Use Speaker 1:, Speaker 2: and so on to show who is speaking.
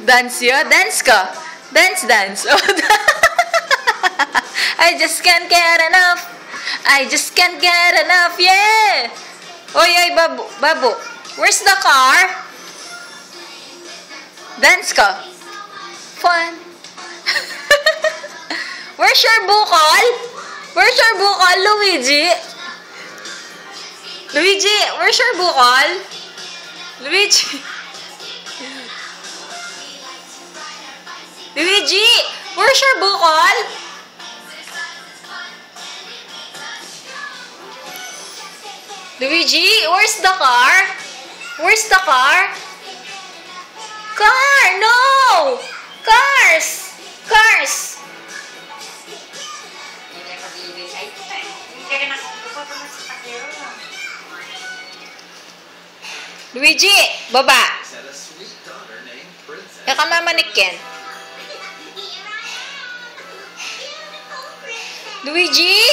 Speaker 1: Dance ya? Dance ka? Dance. Oh, I just can't get enough. I just can't get enough. Yeah! Oy, babu. Where's the car? Dance ka? Fun. Where's your bukol? Where's your bukol, Luigi? Luigi, where's your bukol? Luigi, where's your bukol? Luigi, where's the car? Where's the car? Car, no! Cars! Luigi, baba. Kaya ka mamanikin. Luigi!